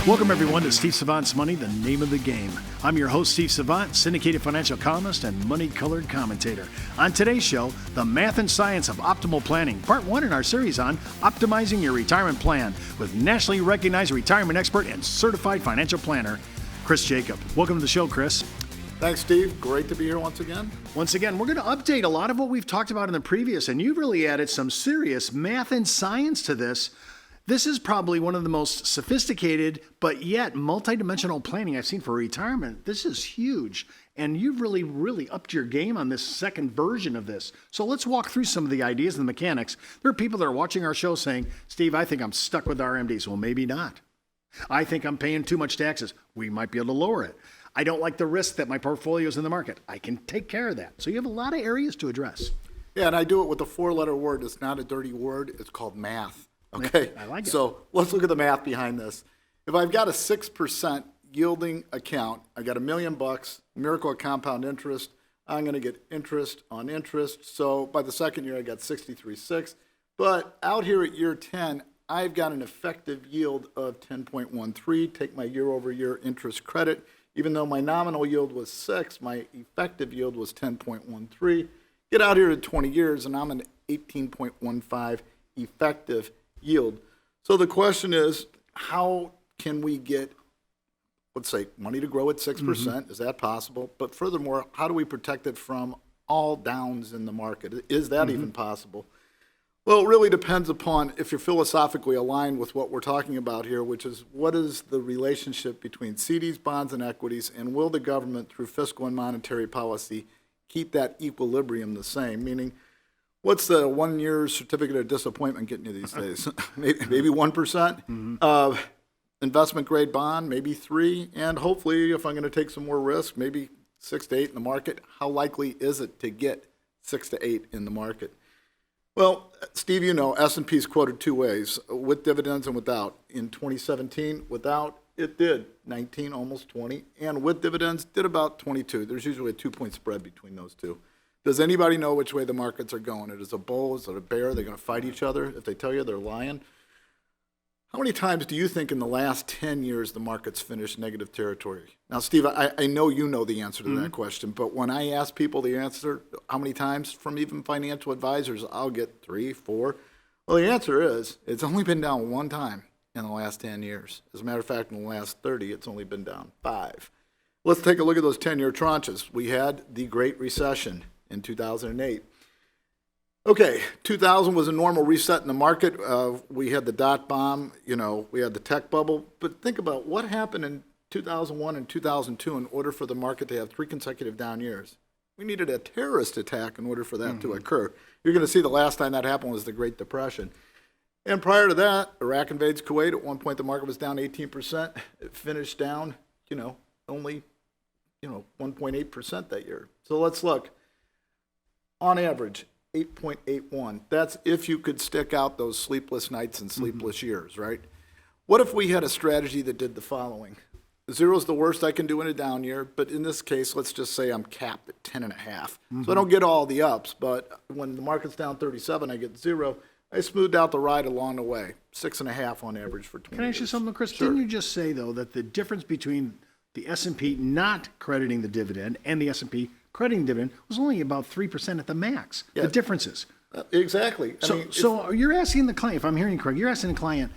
Welcome, everyone, to Steve Savant's Money, the name of the game. I'm your host, Steve Savant, syndicated financial columnist and money-colored commentator. On today's show, the math and science of optimal planning, part one in our series on optimizing your retirement plan with nationally recognized retirement expert and certified financial planner, Chris Jacob. Welcome to the show, Chris. Thanks, Steve. Great to be here once again. Once again, we're going to update a lot of what we've talked about in the previous, and you've really added some serious math and science to this. This is probably one of the most sophisticated, but yet multidimensional planning I've seen for retirement. This is huge. And you've really upped your game on this second version of this. So let's walk through some of the ideas and the mechanics. There are people that are watching our show saying, Steve, I think I'm stuck with RMDs. Well, maybe not. I think I'm paying too much taxes. We might be able to lower it. I don't like the risk that my portfolio is in the market. I can take care of that. So you have a lot of areas to address. Yeah, and I do it with a four-letter word. It's not a dirty word. It's called math. Okay, I like it. So let's look at the math behind this. If I've got a 6% yielding account, I got $1 million, miracle of compound interest, I'm going to get interest on interest. So by the second year, I got 63.6. But out here at year 10, I've got an effective yield of 10.13. Take my year-over-year interest credit. Even though my nominal yield was 6, my effective yield was 10.13. Get out here at 20 years, and I'm an 18.15 effective yield. So the question is, how can we get, let's say, money to grow at 6%? Mm-hmm. Is that possible? But furthermore, how do we protect it from all downs in the market? Is that even possible? Well, it really depends upon if you're philosophically aligned with what we're talking about here, which is what is the relationship between CDs, bonds, and equities, and will the government, through fiscal and monetary policy, keep that equilibrium the same? Meaning, what's the 1 year certificate of disappointment getting you these days? maybe 1%. Investment grade bond, maybe 3. And hopefully, if I'm going to take some more risk, maybe 6 to 8 in the market. How likely is it to get 6 to 8 in the market? Well, Steve, you know, S&P's quoted two ways, with dividends and without. In 2017, without, it did 19, almost 20. And with dividends, did about 22. There's usually a 2-point spread between those two. Does anybody know which way the markets are going? Is it a bull? Is it a bear? Are they going to fight each other? If they tell you, they're lying. How many times do you think in the last 10 years the market's finished negative territory? Now, Steve, I know you know the answer to that question, but when I ask people the answer, how many times from even financial advisors, I'll get 3, 4. Well, the answer is it's only been down one time in the last 10 years. As a matter of fact, in the last 30, it's only been down 5. Let's take a look at those 10-year tranches. We had the Great Recession in 2008. Okay, 2000 was a normal reset in the market. We had the dot bomb, we had the tech bubble. But think about what happened in 2001 and 2002 in order for the market to have 3 consecutive down years. We needed a terrorist attack in order for that to occur. You're going to see the last time that happened was the Great Depression. And prior to that, Iraq invades Kuwait. At one point, the market was down 18%. It finished down, only, 1.8% that year. So let's look. On average, 8.81. That's if you could stick out those sleepless nights and sleepless years, right? What if we had a strategy that did the following? 0 is the worst I can do in a down year, but in this case, let's just say I'm capped at 10.5. So I don't get all the ups, but when the market's down 37, I get 0. I smoothed out the ride along the way, 6.5 on average for 20 years. Can I ask you something, Chris? Sure. Didn't you just say, though, that the difference between the S&P not crediting the dividend and the S&P crediting dividend was only about 3% at the max? Yeah. The differences. Exactly. So you're asking the client, if I'm hearing correct, you're asking the client,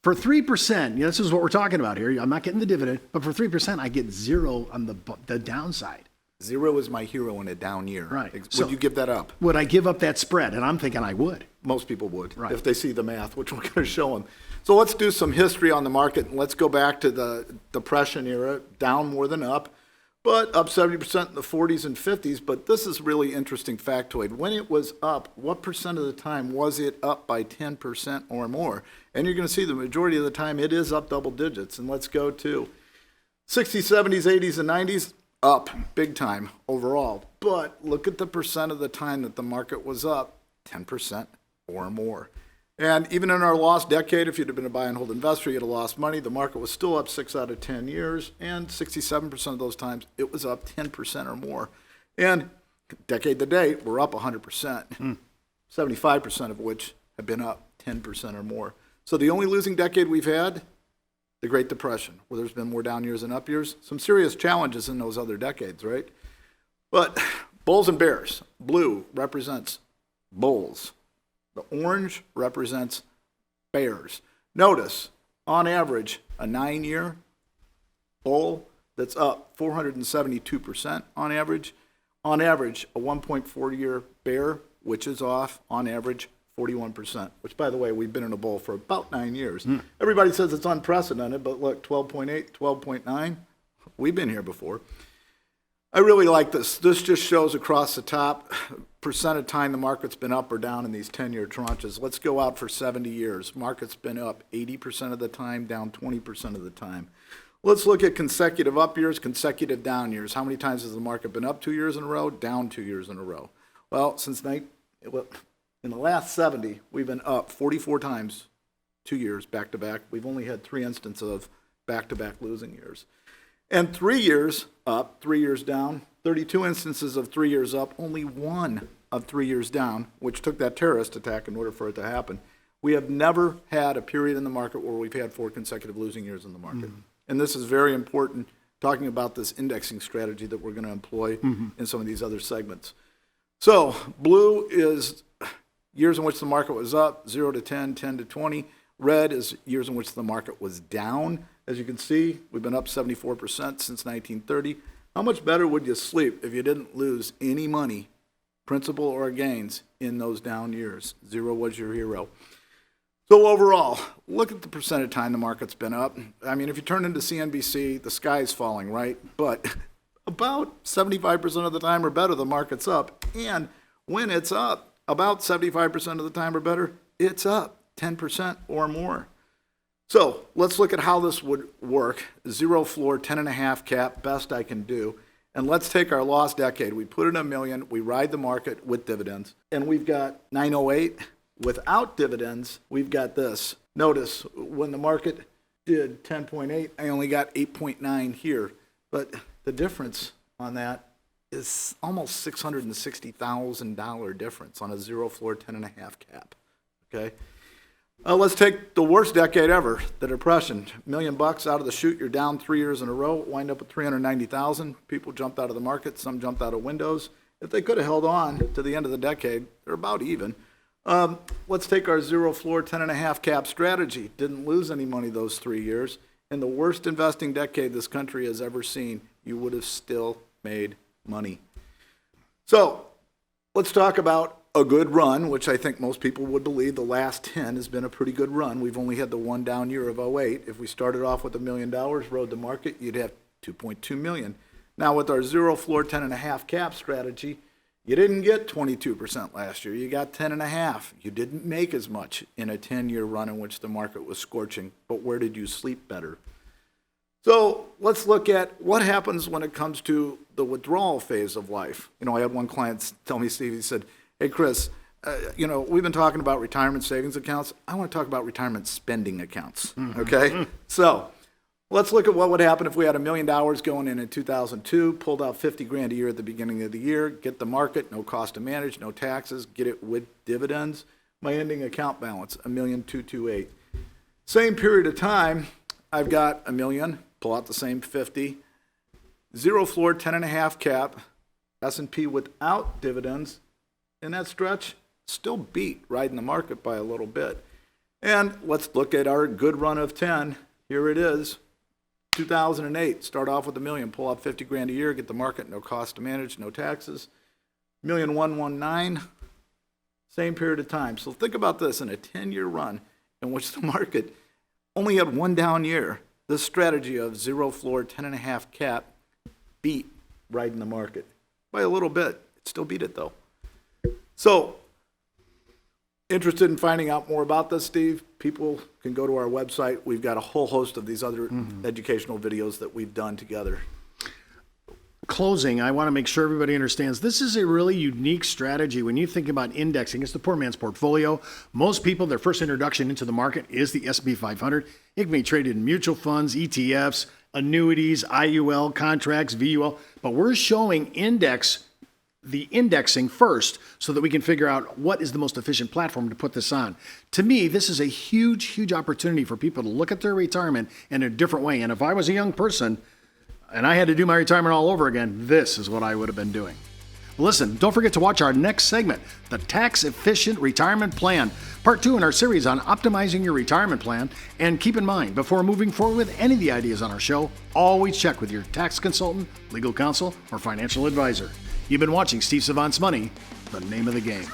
for 3%, this is what we're talking about here. I'm not getting the dividend, but for 3%, I get 0 on the downside. 0 is my hero in a down year. Right. Would you give that up? Would I give up that spread? And I'm thinking I would. Most people would, right, if they see the math, which we're going to show them. So let's do some history on the market. And let's go back to the Depression era, down more than up, but up 70% in the 40s and 50s. But this is really interesting factoid. When it was up, what percent of the time was it up by 10% or more? And you're going to see the majority of the time it is up double digits. And let's go to 60s, 70s, 80s, and 90s. Up big time overall. But look at the percent of the time that the market was up, 10% or more. And even in our lost decade, if you'd have been a buy and hold investor, you'd have lost money. The market was still up 6 out of 10 years, and 67% of those times it was up 10% or more. And decade to date, we're up 100%, 75% of which have been up 10% or more. So the only losing decade we've had, the Great Depression, where there's been more down years than up years. Some serious challenges in those other decades, right? But bulls and bears. Blue represents bulls. The orange represents bears. Notice, on average, a 9-year bull that's up 472% on average. On average, a 1.4-year bear, which is off, on average, 41%, which, by the way, we've been in a bull for about 9 years. Everybody says it's unprecedented, but look, 12.8, 12.9, we've been here before. I really like this. This just shows across the top percent of time the market's been up or down in these 10-year tranches. Let's go out for 70 years. Market's been up 80% of the time, down 20% of the time. Let's look at consecutive up years, consecutive down years. How many times has the market been up 2 years in a row, down 2 years in a row? Well, in the last 70, we've been up 44 times 2 years back to back. We've only had 3 instances of back-to-back losing years. And 3 years up, 3 years down, 32 instances of 3 years up, only 1 of 3 years down, which took that terrorist attack in order for it to happen. We have never had a period in the market where we've had 4 consecutive losing years in the market. And this is very important, talking about this indexing strategy that we're going to employ in some of these other segments. So blue is years in which the market was up, 0 to 10, 10 to 20. Red is years in which the market was down. As you can see, we've been up 74% since 1930. How much better would you sleep if you didn't lose any money, principal or gains, in those down years? 0 was your hero. So overall, look at the percent of time the market's been up. I mean, if you turn into CNBC, the sky's falling, right? But about 75% of the time or better, the market's up. And when it's up, about 75% of the time or better, it's up 10% or more. So let's look at how this would work. 0 floor, 10.5 cap, best I can do. And let's take our lost decade. We put in $1 million, we ride the market with dividends, and we've got 908. Without dividends, we've got this. Notice when the market did 10.8, I only got 8.9 here. But the difference on that is almost $660,000 difference on a 0 floor, 10.5 cap. Okay? Let's take the worst decade ever, the Depression. $1 million out of the chute, you're down 3 years in a row, wind up at 390,000. People jumped out of the market, some jumped out of windows. If they could have held on to the end of the decade, they're about even. Let's take our 0 floor, 10.5 cap strategy. Didn't lose any money those 3 years. In the worst investing decade this country has ever seen, you would have still made money. So let's talk about a good run, which I think most people would believe the last 10 has been a pretty good run. We've only had the one down year of 08. If we started off with $1 million, rode the market, you'd have $2.2 million. Now with our 0 floor, 10.5 cap strategy, you didn't get 22% last year. You got 10.5. You didn't make as much in a 10-year run in which the market was scorching. But where did you sleep better? So let's look at what happens when it comes to the withdrawal phase of life. You know, I had one client tell me, Steve, he said, hey, Chris, we've been talking about retirement savings accounts. I want to talk about retirement spending accounts, okay? So let's look at what would happen if we had $1 million going in 2002, pulled out 50 grand a year at the beginning of the year, get the market, no cost to manage, no taxes, get it with dividends. My ending account balance, $1,228,000. Same period of time, I've got $1 million, pull out the same 50, 0 floor, 10.5 cap, S&P without dividends. In that stretch, still beat riding the market by a little bit. And let's look at our good run of 10. Here it is. 2008, start off with $1 million, pull out 50 grand a year, get the market, no cost to manage, no taxes. $1,119,000, same period of time. So think about this, in a 10-year run in which the market only had one down year, this strategy of 0 floor, 10.5 cap beat riding the market by a little bit. It still beat it though. So, interested in finding out more about this, Steve? People can go to our website. We've got a whole host of these other educational videos that we've done together. Closing, I want to make sure everybody understands this is a really unique strategy. When you think about indexing, it's the poor man's portfolio. Most people, their first introduction into the market is the S&P 500. It can be traded in mutual funds, ETFs, annuities, IUL, contracts, VUL. But we're showing index the indexing first so that we can figure out what is the most efficient platform to put this on. To me, this is a huge, huge opportunity for people to look at their retirement in a different way. And if I was a young person and I had to do my retirement all over again, this is what I would have been doing. Listen, don't forget to watch our next segment, the Tax Efficient Retirement Plan, part 2 in our series on optimizing your retirement plan. And keep in mind, before moving forward with any of the ideas on our show, always check with your tax consultant, legal counsel, or financial advisor. You've been watching Steve Savant's Money, the name of the game.